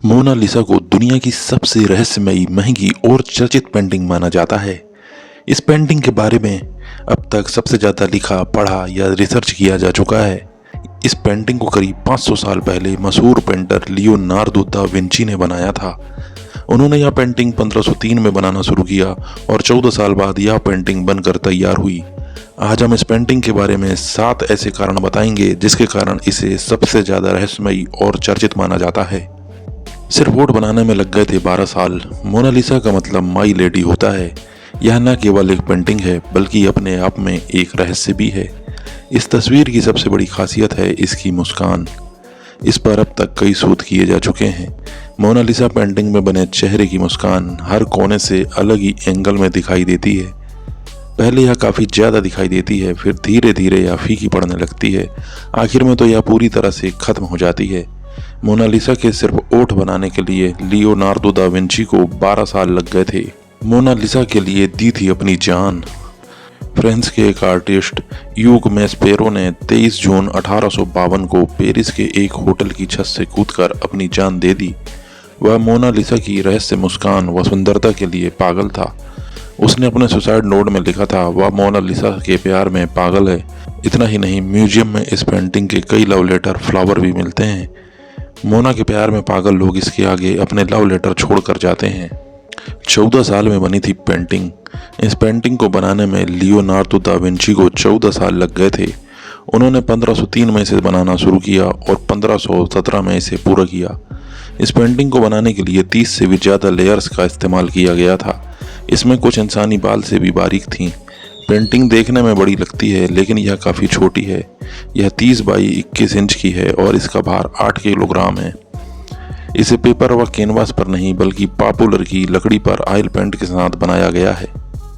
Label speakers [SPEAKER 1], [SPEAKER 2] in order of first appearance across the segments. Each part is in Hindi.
[SPEAKER 1] मोनालिसा को दुनिया की सबसे रहस्यमयी, महंगी और चर्चित पेंटिंग माना जाता है। इस पेंटिंग के बारे में अब तक सबसे ज़्यादा लिखा, पढ़ा या रिसर्च किया जा चुका है। इस पेंटिंग को करीब 500 साल पहले मशहूर पेंटर लियोनार्दो दा विंची ने बनाया था। उन्होंने यह पेंटिंग 1503 में बनाना शुरू किया और 14 साल बाद यह पेंटिंग बनकर तैयार हुई। आज हम इस पेंटिंग के बारे में 7 ऐसे कारण बताएंगे जिसके कारण इसे सबसे ज़्यादा रहस्यमयी और चर्चित माना जाता है। सिर्फ वोट बनाने में लग गए थे 12 साल। मोनालिसा का मतलब माई लेडी होता है। यह न केवल एक पेंटिंग है बल्कि अपने आप में एक रहस्य भी है। इस तस्वीर की सबसे बड़ी खासियत है इसकी मुस्कान। इस पर अब तक कई शोध किए जा चुके हैं। मोनालिसा पेंटिंग में बने चेहरे की मुस्कान हर कोने से अलग ही एंगल में दिखाई देती है। पहले यह काफ़ी ज़्यादा दिखाई देती है, फिर धीरे धीरे यह फीकी पड़ने लगती है। आखिर में तो यह पूरी तरह से खत्म हो जाती है। मोनालिसा के सिर्फ ओठ बनाने के लिए लियोनार्दो दा विंची को 12 साल लग गए थे। मोनालिसा के लिए दी थी अपनी जान। फ्रांस के एक आर्टिस्ट यूग मैस्पेरो ने 23 जून 1852 को पेरिस के एक होटल की छत से कूदकर अपनी जान दे दी। वह मोनालिसा की रहस्य मुस्कान व सुंदरता के लिए पागल था। उसने अपने सुसाइड नोट में लिखा था, वह मोनालिसा के प्यार में पागल है। इतना ही नहीं, म्यूजियम में इस पेंटिंग के कई लव लेटर, फ्लावर भी मिलते हैं। मोना के प्यार में पागल लोग इसके आगे अपने लव लेटर छोड़कर जाते हैं। 14 साल में बनी थी पेंटिंग। इस पेंटिंग को बनाने में लियोनार्दो दा विंची को 14 साल लग गए थे। उन्होंने 1503 में इसे बनाना शुरू किया और 1517 में इसे पूरा किया। इस पेंटिंग को बनाने के लिए 30 से भी ज़्यादा लेयर्स का इस्तेमाल किया गया था। इसमें कुछ इंसानी बाल से भी बारीक थीं। पेंटिंग देखने में बड़ी लगती है लेकिन यह काफ़ी छोटी है। यह 30 बाई 21 इंच की है और इसका भार 8 किलोग्राम है। इसे पेपर व कैनवास पर नहीं बल्कि पॉपुलर की लकड़ी पर ऑयल पेंट के साथ बनाया गया है।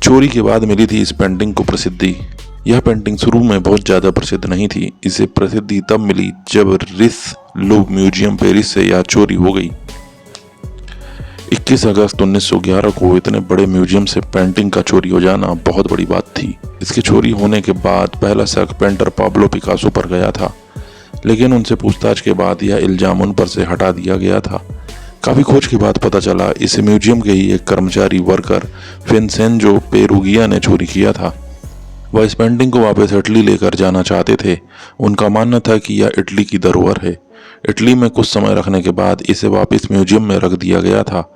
[SPEAKER 1] चोरी के बाद मिली थी इस पेंटिंग को प्रसिद्धि। यह पेंटिंग शुरू में बहुत ज़्यादा प्रसिद्ध नहीं थी। इसे प्रसिद्धि तब मिली जब रिस लूव म्यूजियम पेरिस से यह चोरी हो गई। 21 अगस्त 1911 को इतने बड़े म्यूजियम से पेंटिंग का चोरी हो जाना बहुत बड़ी बात थी। इसके चोरी होने के बाद पहला शक पेंटर पाब्लो पिकासो पर गया था, लेकिन उनसे पूछताछ के बाद यह इल्जाम उन पर से हटा दिया गया था। काफ़ी खोज के बाद पता चला इस म्यूजियम के ही एक कर्मचारी वर्कर विंसेंजो पेरुगिया ने चोरी किया था। वह इस पेंटिंग को वापस इटली लेकर जाना चाहते थे। उनका मानना था कि यह इटली की धरोहर है। इटली में कुछ समय रखने के बाद इसे वापस म्यूजियम में रख दिया गया था।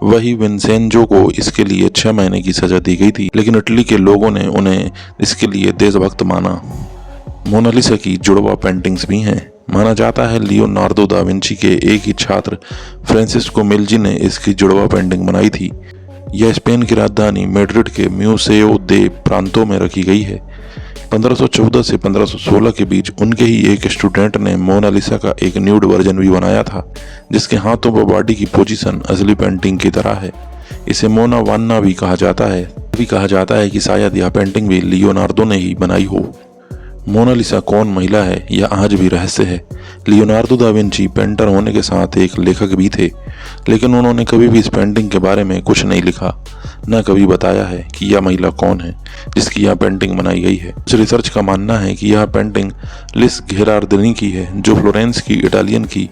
[SPEAKER 1] वही विंसेंजो को इसके लिए 6 महीने की सजा दी गई थी, लेकिन इटली के लोगों ने उन्हें इसके लिए देशभक्त माना। मोनालिसा की जुड़वा पेंटिंग्स भी हैं। माना जाता है लियोनार्दो दा विंची के एक ही छात्र फ्रांसिस्को मिल्जी ने इसकी जुड़वा पेंटिंग बनाई थी। यह स्पेन की राजधानी मैड्रिड के म्यूसेओ दे प्रांतो में रखी गई है। 1514 से 1516 के बीच उनके ही एक स्टूडेंट ने मोनालिसा का एक न्यूड वर्जन भी बनाया था, जिसके हाथों व बॉडी की पोजीशन असली पेंटिंग की तरह है। इसे मोना वान्ना भी कहा जाता है। कहा जाता है कि शायद यह पेंटिंग भी लियोनार्दो ने ही बनाई हो। मोनालिसा कौन महिला है, यह आज भी रहस्य है। लियोनार्दो दा विंची पेंटर होने के साथ एक लेखक भी थे, लेकिन उन्होंने कभी भी इस पेंटिंग के बारे में कुछ नहीं लिखा, न कभी बताया है कि यह महिला कौन है जिसकी यह पेंटिंग बनाई गई है। कुछ रिसर्च का मानना है कि यह पेंटिंग लिस घेरार्दिनी की है, जो फ्लोरेंस की इटालियन की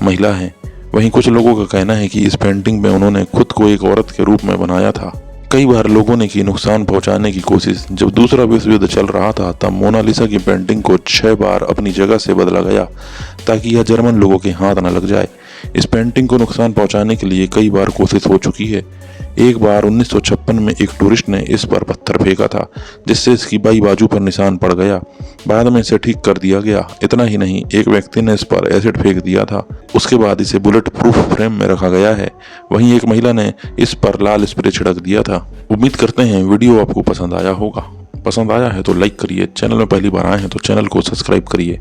[SPEAKER 1] महिला है। वहीं कुछ लोगों का कहना है कि इस पेंटिंग में उन्होंने खुद को एक औरत के रूप में बनाया था। कई बार लोगों ने की नुकसान पहुंचाने की कोशिश। जब दूसरा विश्व युद्ध चल रहा था तब मोनालिसा की पेंटिंग को 6 बार अपनी जगह से बदला गया ताकि यह जर्मन लोगों के हाथ न लग जाए। इस पेंटिंग को नुकसान पहुंचाने के लिए कई बार कोशिश हो चुकी है। एक बार 1956 में एक टूरिस्ट ने इस पर पत्थर फेंका था, जिससे इसकी बाई बाजू पर निशान पड़ गया। बाद में इसे ठीक कर दिया गया। इतना ही नहीं, एक व्यक्ति ने इस पर एसिड फेंक दिया था। उसके बाद इसे बुलेट प्रूफ फ्रेम में रखा गया है। वहीं एक महिला ने इस पर लाल स्प्रे छिड़क दिया था। उम्मीद करते हैं वीडियो आपको पसंद आया होगा। पसंद आया है तो लाइक करिए। चैनल में पहली बार आए हैं तो चैनल को सब्सक्राइब करिए।